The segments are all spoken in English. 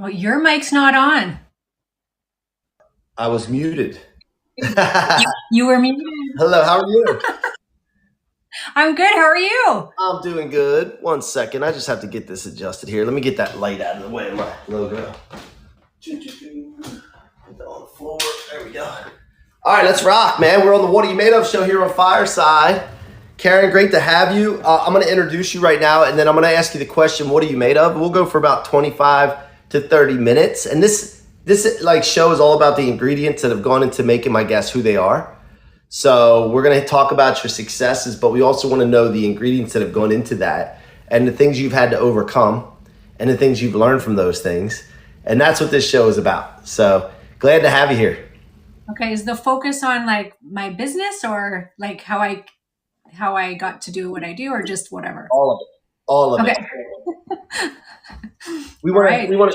Oh, your mic's not on. I was muted. You were muted. Hello, how are you? I'm good. How are you? I'm doing good. 1 second. I just have to get this adjusted here. Let me get that light out of the way of my logo. Put that on the floor. There we go. All right, let's rock, man. We're on the What Are You Made Of show here on Fireside. Karen, great to have you. I'm going to introduce you right now, and then I'm going to ask you the question, what are you made of? We'll go for about 25 to 30 minutes. And this like show is all about the ingredients that have gone into making my guests who they are. So we're going to talk about your successes, but we also want to know the ingredients that have gone into that and the things you've had to overcome and the things you've learned from those things. And that's what this show is about. So glad to have you here. Okay, is the focus on like my business or like how I got to do what I do or just whatever? All of it. All of Okay. it. We want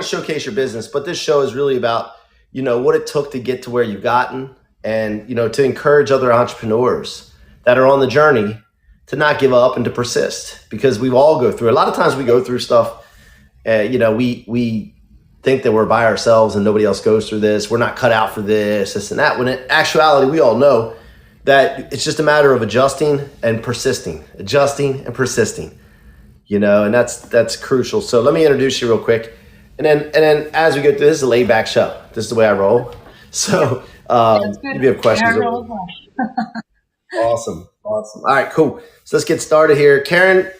to showcase your business, but this show is really about, what it took to get to where you've gotten and, to encourage other entrepreneurs that are on the journey to not give up and to persist, because we all go through, a lot of times we go through stuff, we think that we're by ourselves and nobody else goes through this. We're not cut out for this and that. When in actuality, we all know that it's just a matter of adjusting and persisting, and that's crucial. So let me introduce you real quick. And then as we go through, this is a laid back show. This is the way I roll. So if you have questions. Awesome. All right, cool. So let's get started here. Karen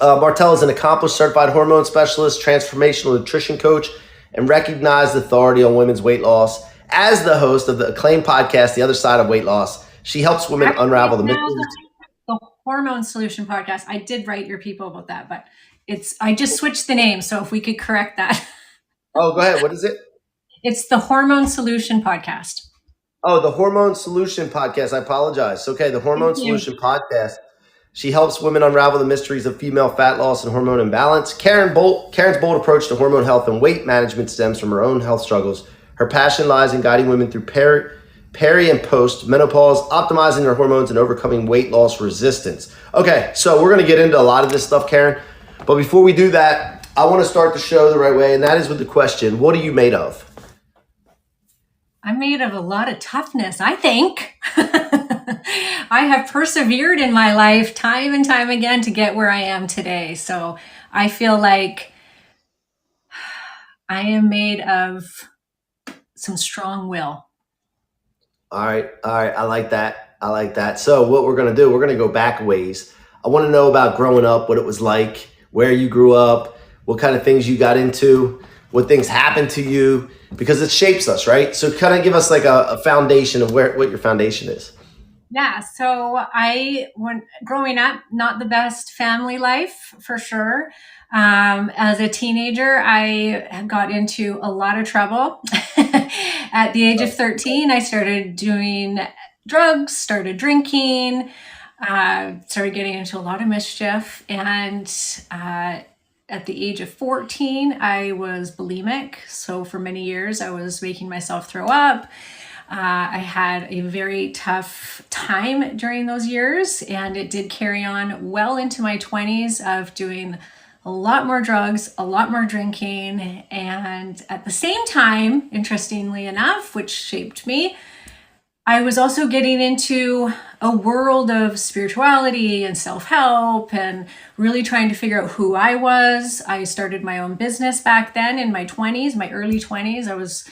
Martel is an accomplished certified hormone specialist, transformational nutrition coach, and recognized authority on women's weight loss. As the host of the acclaimed podcast, The Other Side of Weight Loss, she helps women unravel the mysteries. The Hormone Solution podcast. I did write your people about that, but I just switched the name. So if we could correct that. Oh, go ahead. What is it? It's the Hormone Solution podcast. Oh, the Hormone Solution podcast. I apologize. Okay, the Hormone Solution podcast. She helps women unravel the mysteries of female fat loss and hormone imbalance. Karen's bold approach to hormone health and weight management stems from her own health struggles. Her passion lies in guiding women through peri and post menopause, optimizing their hormones and overcoming weight loss resistance. Okay, so we're going to get into a lot of this stuff, Karen. But before we do that, I want to start the show the right way, and that is with the question, what are you made of? I'm made of a lot of toughness, I think. I have persevered in my life time and time again to get where I am today. So I feel like I am made of some strong will. All right. I like that. So what we're going to do, we're going to go back ways. I want to know about growing up, what it was like, where you grew up, what kind of things you got into, what things happened to you, because it shapes us, right? So kind of give us like a foundation of what your foundation is. Yeah. So when growing up, not the best family life for sure. As a teenager, I got into a lot of trouble. At the age of 13, I started doing drugs, started drinking, started getting into a lot of mischief. And at the age of 14, I was bulimic. So for many years, I was making myself throw up. I had a very tough time during those years, and it did carry on well into my 20s of doing a lot more drugs, a lot more drinking. And at the same time, interestingly enough, which shaped me, I was also getting into a world of spirituality and self-help and really trying to figure out who I was. I started my own business back then in my 20s, my early 20s. I was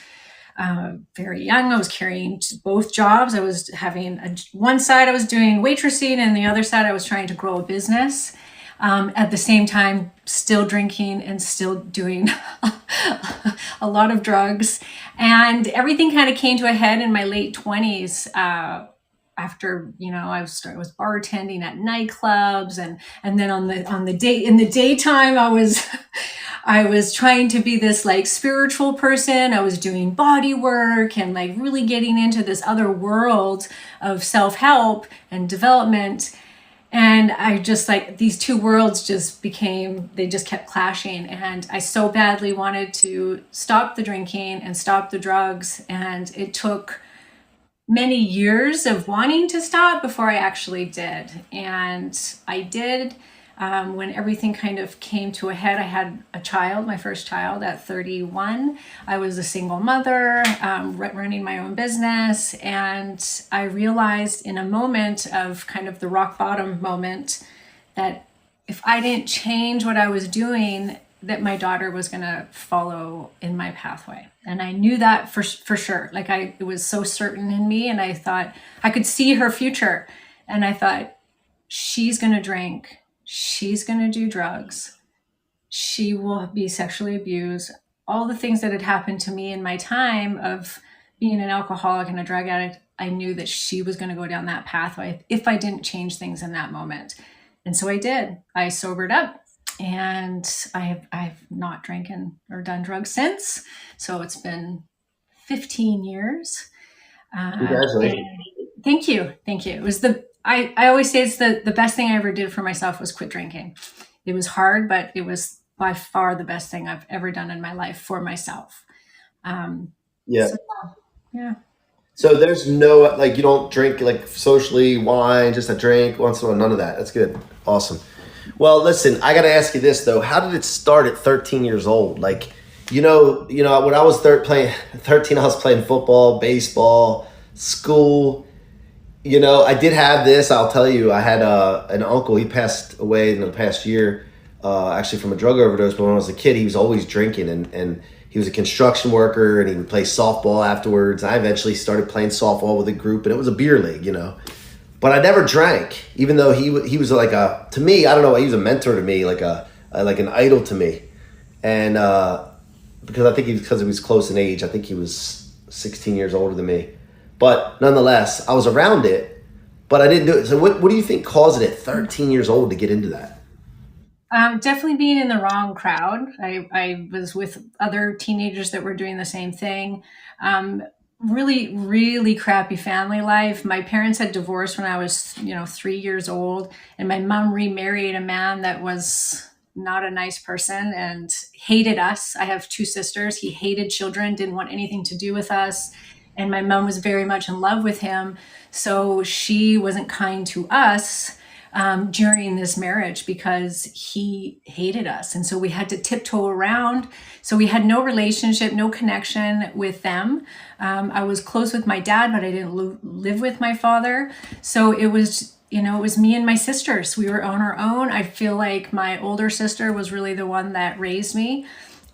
very young. I was carrying both jobs. I was having one side I was doing waitressing, and the other side I was trying to grow a business. At the same time, still drinking and still doing a lot of drugs. And everything kind of came to a head in my late 20s. After, I was bartending at nightclubs, and then in the daytime, I was trying to be this like spiritual person. I was doing body work and like really getting into this other world of self-help and development. And I just like these two worlds they just kept clashing. And I so badly wanted to stop the drinking and stop the drugs. And it took many years of wanting to stop before I actually did. And I did. When everything kind of came to a head, I had a child, my first child at 31. I was a single mother, running my own business. And I realized in a moment of kind of the rock bottom moment that if I didn't change what I was doing, that my daughter was going to follow in my pathway. And I knew that for sure. Like it was so certain in me. And I thought I could see her future. And I thought, she's going to drink. She's going to do drugs. She will be sexually abused. All the things that had happened to me in my time of being an alcoholic and a drug addict, I knew that she was going to go down that pathway if I didn't change things in that moment. And so I did. I sobered up, and I've not drinking or done drugs since. So it's been 15 years. Congratulations. Thank you. Thank you. It was I always say it's the best thing I ever did for myself was quit drinking. It was hard, but it was by far the best thing I've ever done in my life for myself. Yeah. So, yeah. So there's no, like, you don't drink like socially wine, just a drink once in a while, none of that. That's good. Awesome. Well, listen, I got to ask you this though. How did it start at 13 years old? Like, when I was playing 13, I was playing football, baseball, school. I did have this. I'll tell you, I had an uncle. He passed away in the past year, actually from a drug overdose. But when I was a kid, he was always drinking, and he was a construction worker, and he would play softball afterwards. I eventually started playing softball with a group, and it was a beer league, But I never drank, even though he was like to me, I don't know, he was a mentor to me, like like an idol to me, and because I think because he was close in age, I think he was 16 years older than me. But nonetheless, I was around it, but I didn't do it. So what do you think caused it at 13 years old to get into that? Definitely being in the wrong crowd. I was with other teenagers that were doing the same thing. Really, really crappy family life. My parents had divorced when I was, 3 years old, and my mom remarried a man that was not a nice person and hated us. I have two sisters. He hated children, didn't want anything to do with us. And my mom was very much in love with him. So she wasn't kind to us during this marriage because he hated us. And so we had to tiptoe around. So we had no relationship, no connection with them. I was close with my dad, but I didn't live with my father. So it was, it was me and my sisters. We were on our own. I feel like my older sister was really the one that raised me.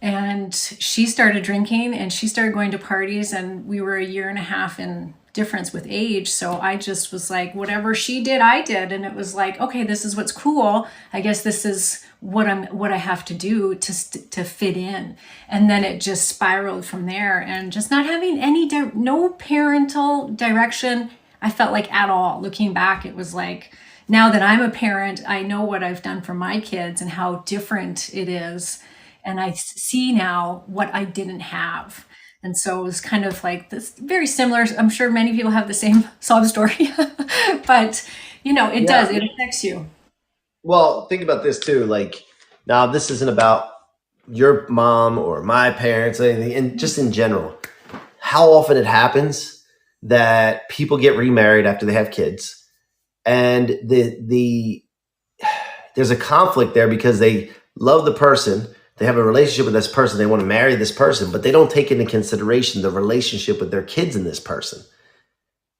And she started drinking and she started going to parties, and we were a year and a half in difference with age. So I just was like, whatever she did, I did. And it was like, okay, this is what's cool. I guess this is what I have to do to fit in. And then it just spiraled from there, and just not having no parental direction. I felt like at all. Looking back, it was like, now that I'm a parent, I know what I've done for my kids and how different it is. And I see now what I didn't have. And so it was kind of like this very similar. I'm sure many people have the same sob story, but it Yeah. does, it affects you. Well, think about this too. Like, now this isn't about your mom or my parents or anything, and just in general, how often it happens that people get remarried after they have kids, and there's a conflict there because they love the person, they have a relationship with this person, they want to marry this person, but they don't take into consideration the relationship with their kids and this person.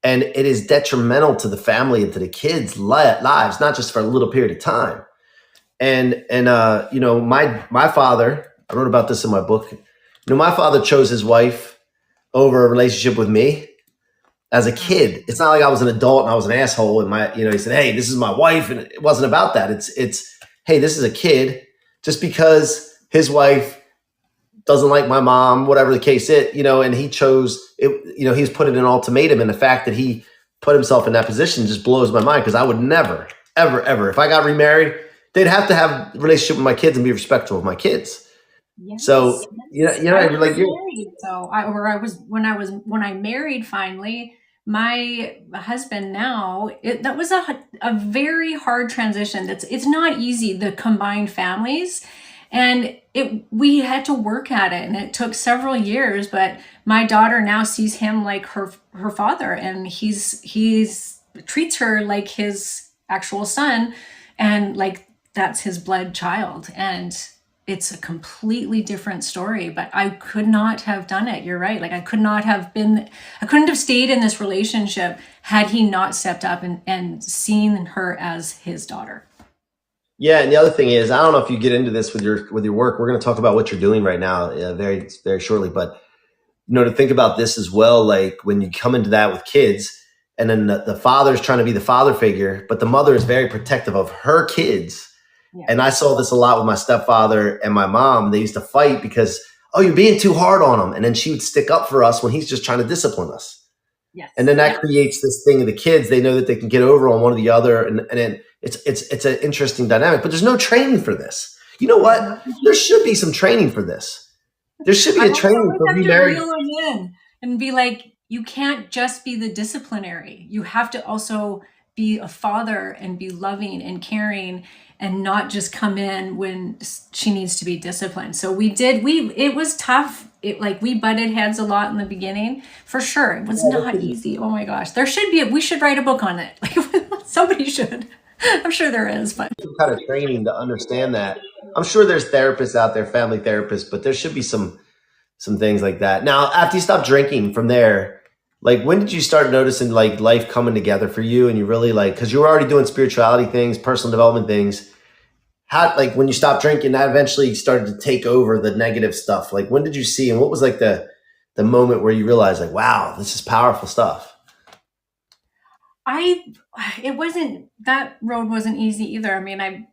And it is detrimental to the family and to the kids' lives, not just for a little period of time. And my father, I wrote about this in my book. My father chose his wife over a relationship with me as a kid. It's not like I was an adult and I was an asshole, and he said, "Hey, this is my wife," and it wasn't about that. It's hey, this is a kid. Just because his wife doesn't like my mom, whatever the case is, and he chose it, he's put it in an ultimatum. And the fact that he put himself in that position just blows my mind, because I would never, ever, ever, if I got remarried, they'd have to have a relationship with my kids and be respectful of my kids. Yes. So, I was like you. married, so when I married finally, my husband now, that was a very hard transition. It's not easy, the combined families, and we had to work at it, and it took several years. But my daughter now sees him like her father, and he's treats her like his actual son, and like that's his blood child. And it's a completely different story, but I could not have done it. You're right. Like I couldn't have stayed in this relationship had he not stepped up and seen her as his daughter. Yeah, and the other thing is, I don't know if you get into this with your work. We're going to talk about what you're doing right now, very very shortly. But to think about this as well, like when you come into that with kids, and then the father's trying to be the father figure, but the mother is very protective of her kids. Yeah. And I saw this a lot with my stepfather and my mom. They used to fight because, oh, you're being too hard on him, and then she would stick up for us when he's just trying to discipline us. Yes. And then that creates this thing of the kids. They know that they can get over on one or the other, and then it's an interesting dynamic. But there's no training for this. You know what? There should be some training for this. There should be a training for remarried. Reel it in and be like, you can't just be the disciplinary. You have to also be a father and be loving and caring, and not just come in when she needs to be disciplined. So it was tough. We butted heads a lot in the beginning, for sure. It was not easy. Oh my gosh. We should write a book on it. Somebody should. I'm sure there is, but some kind of training to understand that. I'm sure there's therapists out there, family therapists, but there should be some things like that. Now, after you stopped drinking from there, like when did you start noticing like life coming together for you, and you really because you were already doing spirituality things, personal development things. How, like when you stopped drinking, that eventually started to take over the negative stuff. Like when did you see, and what was like the moment where you realized like, wow, this is powerful stuff? That road wasn't easy either. I mean,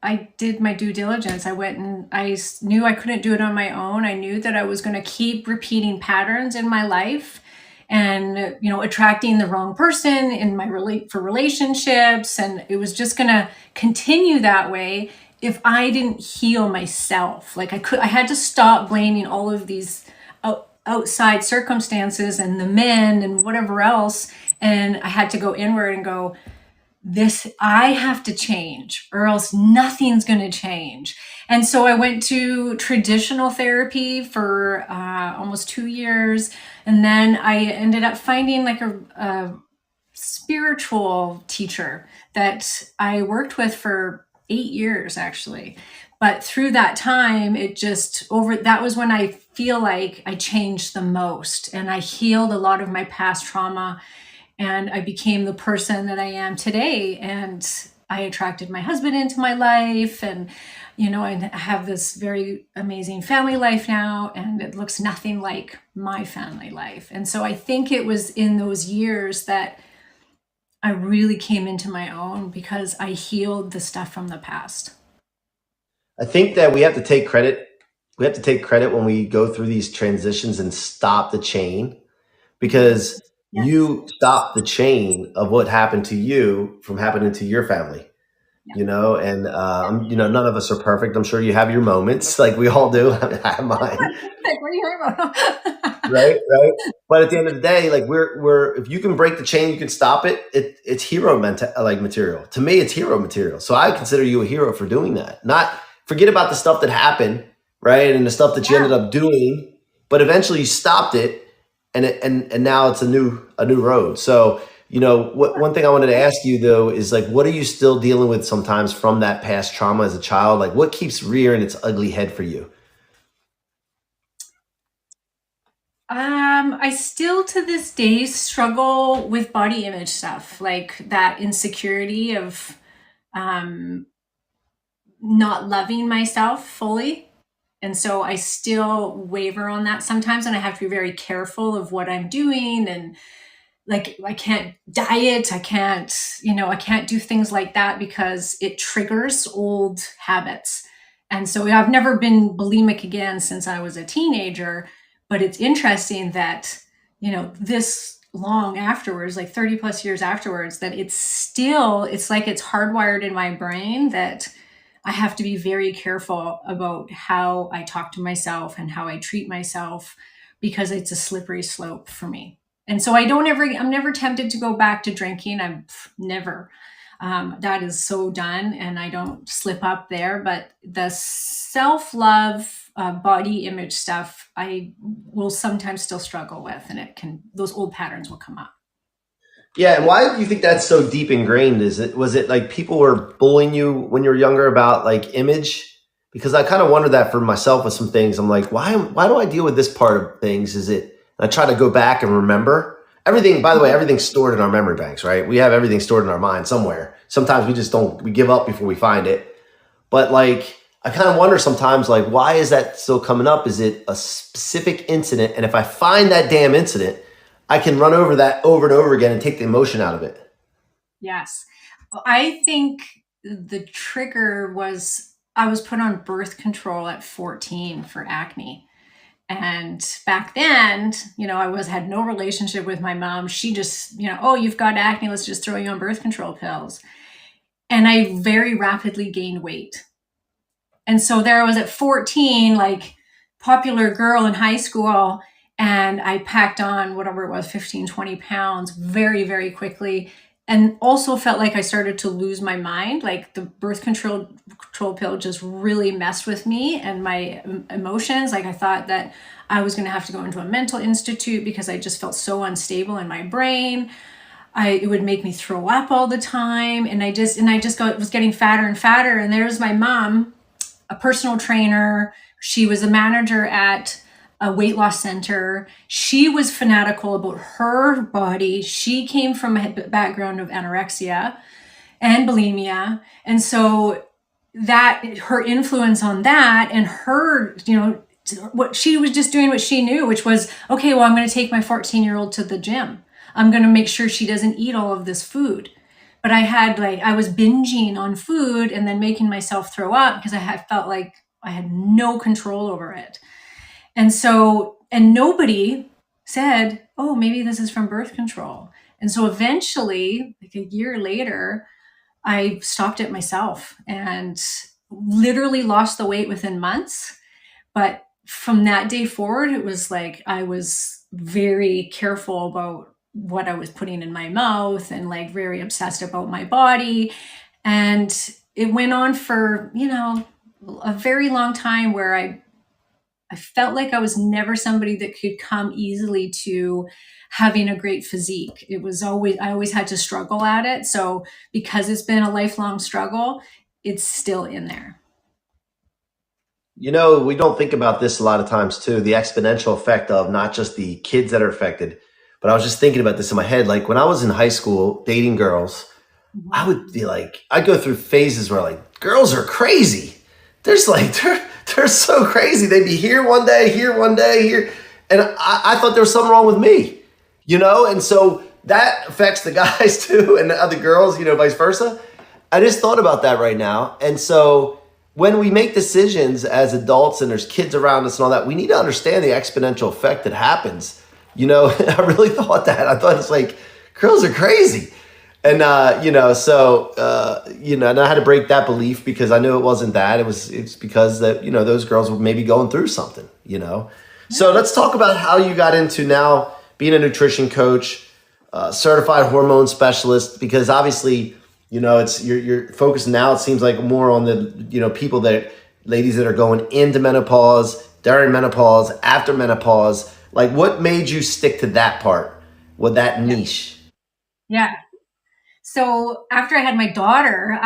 I did my due diligence. I went and I knew I couldn't do it on my own. I knew that I was going to keep repeating patterns in my life, and attracting the wrong person in for relationships, and it was just going to continue that way if I didn't heal myself. Like I had to stop blaming all of these outside circumstances and the men and whatever else, and I had to go inward and go, I have to change or else nothing's going to change. And so I went to traditional therapy for almost 2 years. And then I ended up finding like a spiritual teacher that I worked with for 8 years, actually. But through that time, that was when I feel like I changed the most, and I healed a lot of my past trauma, and I became the person that I am today. And I attracted my husband into my life, and I have this very amazing family life now, and it looks nothing like my family life. And so I think it was in those years that I really came into my own, because I healed the stuff from the past. I think that we have to take credit. We have to take credit when we go through these transitions and stop the chain, because Yes. you stopped the chain of what happened to you from happening to your family. Yeah. And none of us are perfect. I'm sure you have your moments, like we all do. I have mine. What are you hearing about? Right. But at the end of the day, like we're if you can break the chain, you can stop it. It's hero material. To me, it's hero material. So I consider you a hero for doing that. Not forget about the stuff that happened, right, and the stuff that you ended up doing, but eventually you stopped it, and now it's a new road. So one thing I wanted to ask you though is like, what are you still dealing with sometimes from that past trauma as a child? Like, what keeps rearing its ugly head for you? I still to this day struggle with body image stuff, like that insecurity of um, not loving myself fully. And so I still waver on that sometimes, and I have to be very careful of what I'm doing. And like, I can't diet, I can't do things like that because it triggers old habits. And so I've never been bulimic again since I was a teenager. But it's interesting that, this long afterwards, like 30 plus years afterwards, that it's like it's hardwired in my brain that I have to be very careful about how I talk to myself and how I treat myself, because it's a slippery slope for me. And so I'm never tempted to go back to drinking. I'm never. That is so done, and I don't slip up there. But the self-love, body image stuff, I will sometimes still struggle with, and those old patterns will come up. Yeah, and why do you think that's so deep ingrained? Was it like people were bullying you when you were younger about like image? Because I kind of wonder that for myself with some things. I'm like, why do I deal with this part of things? Is it I try to go back and remember everything, by the way, everything's stored in our memory banks, right? We have everything stored in our mind somewhere. Sometimes we just don't we give up before we find it. But like I kind of wonder sometimes like why is that still coming up? Is it a specific incident? And if I find that damn incident, I can run over that over and over again and take the emotion out of it. Yes. I think the trigger was I was put on birth control at 14 for acne. And back then, I had no relationship with my mom. She just, oh, you've got acne, let's just throw you on birth control pills. And I very rapidly gained weight. And so there I was at 14, like popular girl in high school, and I packed on whatever it was, 15, 20 pounds very, very quickly. And also felt like I started to lose my mind. Like the birth control pill just really messed with me and my emotions. Like I thought that I was going to have to go into a mental institute because I just felt so unstable in my brain. It would make me throw up all the time. And I just was getting fatter and fatter. And there's my mom, a personal trainer. She was a manager at a weight loss center. She was fanatical about her body. She came from a background of anorexia and bulimia. And so that her influence on that and her, what she was just doing what she knew, which was, okay, well, I'm going to take my 14-year-old to the gym. I'm going to make sure she doesn't eat all of this food. But I was binging on food and then making myself throw up because I felt like I had no control over it. And so, and nobody said, oh, maybe this is from birth control. And so eventually, like a year later, I stopped it myself and literally lost the weight within months. But from that day forward, it was like I was very careful about what I was putting in my mouth and like very obsessed about my body. And it went on for, a very long time where I felt like I was never somebody that could come easily to having a great physique. I always had to struggle at it. So because it's been a lifelong struggle, it's still in there. We don't think about this a lot of times too, the exponential effect of not just the kids that are affected, but I was just thinking about this in my head. Like when I was in high school dating girls, I would be like, I'd go through phases where like girls are crazy. There's like, they're so crazy. They'd be here one day, here. And I thought there was something wrong with me, And so that affects the guys too and the other girls, vice versa. I just thought about that right now. And so when we make decisions as adults and there's kids around us and all that, we need to understand the exponential effect that happens. I really thought that. I thought it's like, girls are crazy. And, and I had to break that belief because I knew it wasn't that. It's because that, those girls were maybe going through something, So let's talk about how you got into now being a nutrition coach, certified hormone specialist, because obviously, it's you're focused now. It seems like more on the, ladies that are going into menopause, during menopause, after menopause. Like what made you stick to that part with that niche? Yeah. So after I had my daughter,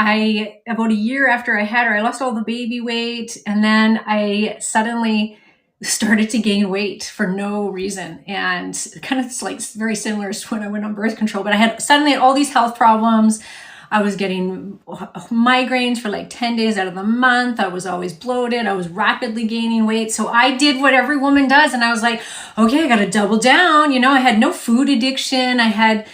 about a year after I had her, I lost all the baby weight. And then I suddenly started to gain weight for no reason. And kind of like very similar to when I went on birth control, but I had suddenly all these health problems. I was getting migraines for like 10 days out of the month. I was always bloated. I was rapidly gaining weight. So I did what every woman does. And I was like, okay, I got to double down. I had no food addiction. I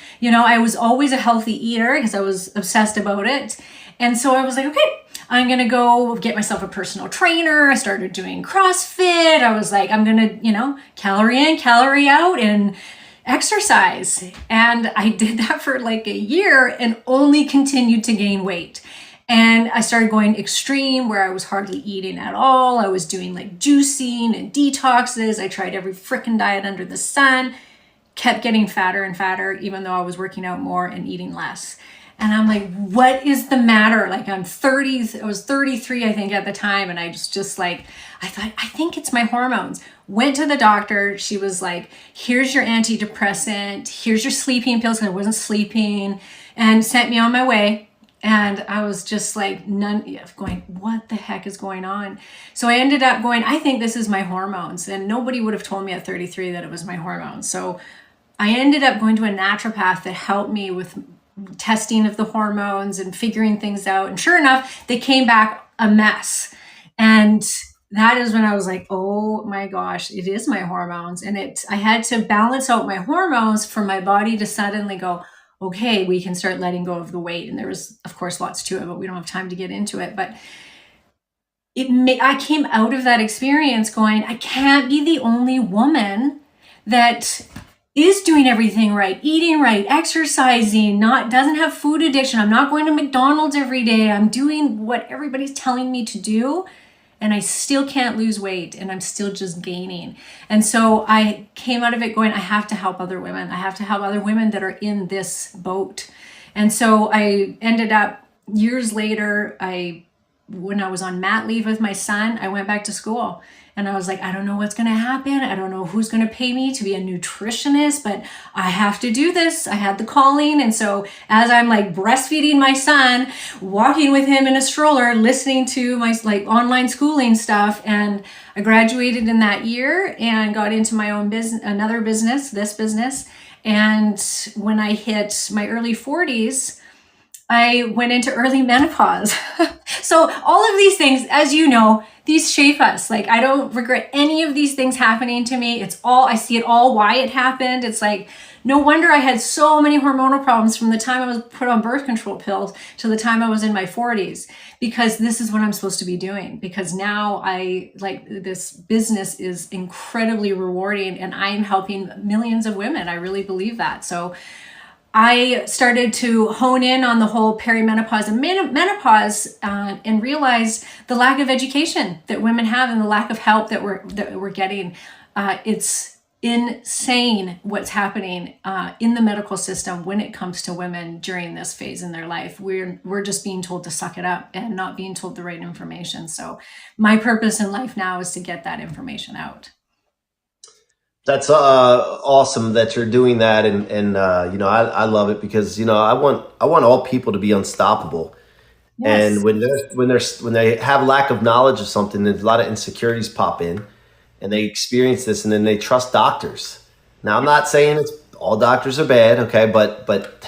was always a healthy eater because I was obsessed about it. And so I was like, okay, I'm going to go get myself a personal trainer. I started doing CrossFit. I was like, I'm going to, calorie in, calorie out, and exercise. And I did that for like a year and only continued to gain weight. And I started going extreme where I was hardly eating at all. I was doing like juicing and detoxes. I tried every frickin' diet under the sun, kept getting fatter and fatter, even though I was working out more and eating less. And I'm like, what is the matter? Like I'm 30, I was 33, I think at the time. And I just like, I thought, I think it's my hormones. Went to the doctor. She was like, here's your antidepressant. Here's your sleeping pills, because I wasn't sleeping, and sent me on my way. And I was just like, going, what the heck is going on? So I ended up going, I think this is my hormones. And nobody would have told me at 33 that it was my hormones. So I ended up going to a naturopath that helped me with testing of the hormones and figuring things out. And sure enough, they came back a mess. And that is when I was like, oh my gosh, it is my hormones. And I had to balance out my hormones for my body to suddenly go, okay, we can start letting go of the weight. And there was, of course, lots to it, but we don't have time to get into it. But I came out of that experience going, I can't be the only woman that is doing everything right, eating right, exercising, doesn't have food addiction. I'm not going to McDonald's every day. I'm doing what everybody's telling me to do, and I still can't lose weight, and I'm still just gaining. And so I came out of it going, I have to help other women. I have to help other women that are in this boat. And so I ended up years later, when I was on mat leave with my son, I went back to school. And I was like, I don't know what's going to happen. I don't know who's going to pay me to be a nutritionist, but I have to do this. I had the calling. And so as I'm like breastfeeding my son, walking with him in a stroller, listening to my like online schooling stuff, and I graduated in that year and got into my own business, this business. And when I hit my early 40s, I went into early menopause. So all of these things, as you know, these shape us. Like I don't regret any of these things happening to me. I see it all why it happened. It's like, no wonder I had so many hormonal problems from the time I was put on birth control pills to the time I was in my 40s, because this is what I'm supposed to be doing. Because now this business is incredibly rewarding, and I'm helping millions of women. I really believe that. So I started to hone in on the whole perimenopause and menopause, and realized the lack of education that women have and the lack of help that we're getting. It's insane what's happening in the medical system when it comes to women during this phase in their life. We're just being told to suck it up and not being told the right information. So my purpose in life now is to get that information out. That's awesome that you're doing that, and I love it, because I want all people to be unstoppable. Yes. And when they have lack of knowledge of something, there's a lot of insecurities pop in, and they experience this, and then they trust doctors. Now, I'm not saying all doctors are bad, okay, but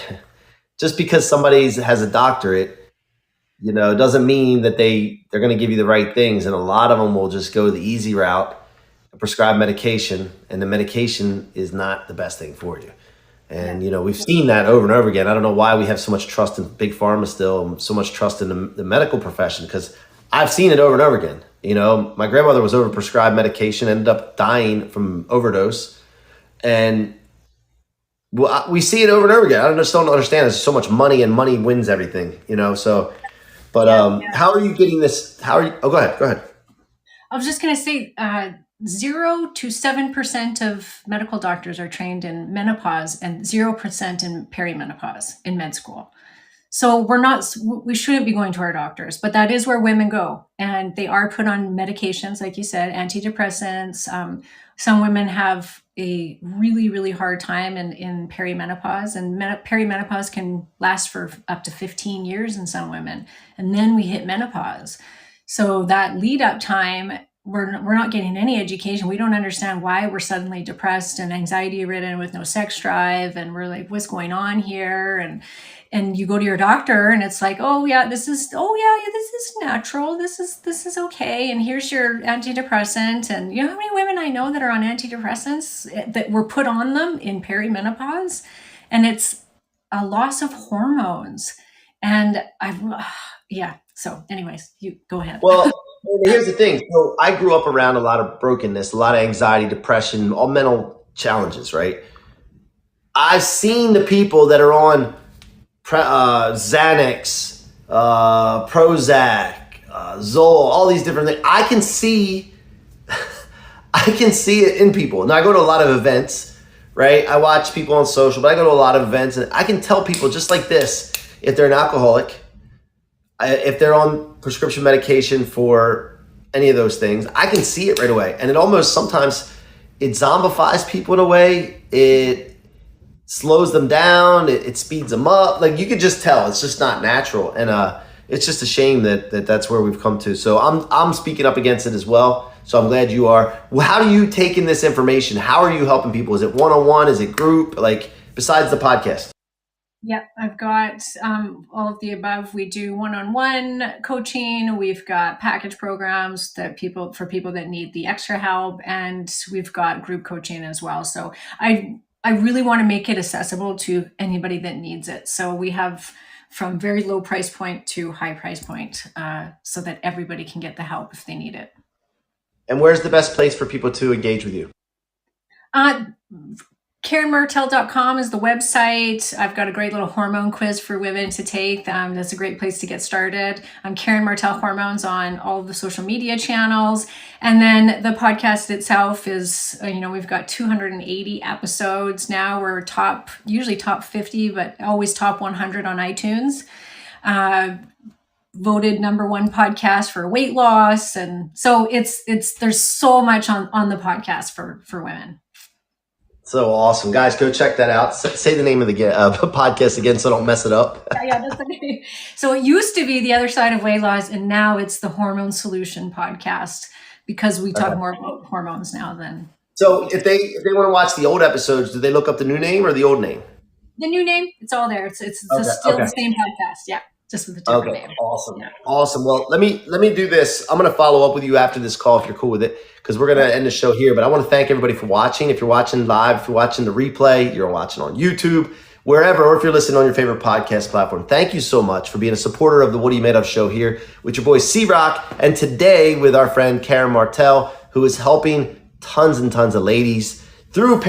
just because somebody has a doctorate, doesn't mean that they're going to give you the right things, and a lot of them will just go the easy route, prescribe medication, and the medication is not the best thing for you. And we've seen that over and over again. I don't know why we have so much trust in big pharma still, and so much trust in the medical profession, because I've seen it over and over again. My grandmother was overprescribed medication, ended up dying from overdose, and we see it over and over again. I just don't understand. There's so much money, and money wins everything. How are you getting this? Oh, go ahead. I was just going to say, 0 to 7% of medical doctors are trained in menopause, and 0% in perimenopause in med school. So we shouldn't be going to our doctors, but that is where women go. And they are put on medications, like you said, antidepressants. Some women have a really, really hard time in perimenopause, and perimenopause can last for up to 15 years in some women. And then we hit menopause. So that lead up time, we're not getting any education. We don't understand why we're suddenly depressed and anxiety ridden with no sex drive. And we're like, what's going on here? And you go to your doctor, and it's like, this is natural. This is okay. And here's your antidepressant. And you know how many women I know that are on antidepressants that were put on them in perimenopause, and it's a loss of hormones. And so anyways, you go ahead. Well, here's the thing. So I grew up around a lot of brokenness, a lot of anxiety, depression, all mental challenges, right? I've seen the people that are on Xanax, Prozac, Zol, all these different things. I can see it in people. And I go to a lot of events, right? I watch people on social, but I go to a lot of events, and I can tell people just like this, if they're an alcoholic, if they're on prescription medication for any of those things, I can see it right away. And it almost sometimes it zombifies people in a way. It slows them down. It speeds them up. Like you could just tell it's just not natural. And it's just a shame that that's where we've come to. So I'm speaking up against it as well. So I'm glad you are. Well, how do you take in this information? How are you helping people? Is it one-on-one? Is it group? Like besides the podcast? Yep, I've got all of the above. We do one-on-one coaching. We've got package programs for people that need the extra help, and we've got group coaching as well. So I really want to make it accessible to anybody that needs it. So we have from very low price point to high price point, so that everybody can get the help if they need it. And where's the best place for people to engage with you? KarenMartel.com is the website. I've got a great little hormone quiz for women to take. That's a great place to get started. I'm Karen Martel Hormones on all of the social media channels. And then the podcast itself is, we've got 280 episodes now. We're usually top 50, but always top 100 on iTunes. Voted number one podcast for weight loss. And so there's so much on the podcast for women. So awesome. Guys, go check that out. Say the name of the podcast again so I don't mess it up. Yeah, that's okay. So it used to be The Other Side of Weight Loss, and now it's the Hormone Solution podcast because we talk more about hormones now than... So if they want to watch the old episodes, do they look up the new name or the old name? The new name. It's all there. It's still the same podcast. Yeah. Just with a different name. Awesome. Yeah. Awesome. Well, let me do this. I'm going to follow up with you after this call if you're cool with it, because we're going to end the show here. But I want to thank everybody for watching. If you're watching live, if you're watching the replay, you're watching on YouTube, wherever, or if you're listening on your favorite podcast platform, thank you so much for being a supporter of the What Are You Made Of show here with your boy C-Roc, and today with our friend Karen Martel, who is helping tons and tons of ladies through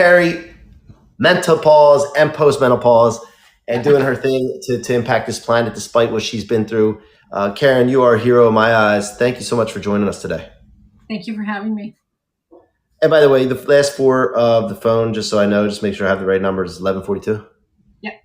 menopause and postmenopause, and doing her thing to impact this planet despite what she's been through. Karen, you are a hero in my eyes. Thank you so much for joining us today. Thank you for having me. And by the way, the last four of the phone, just so I know, just make sure I have the right number, is 1142.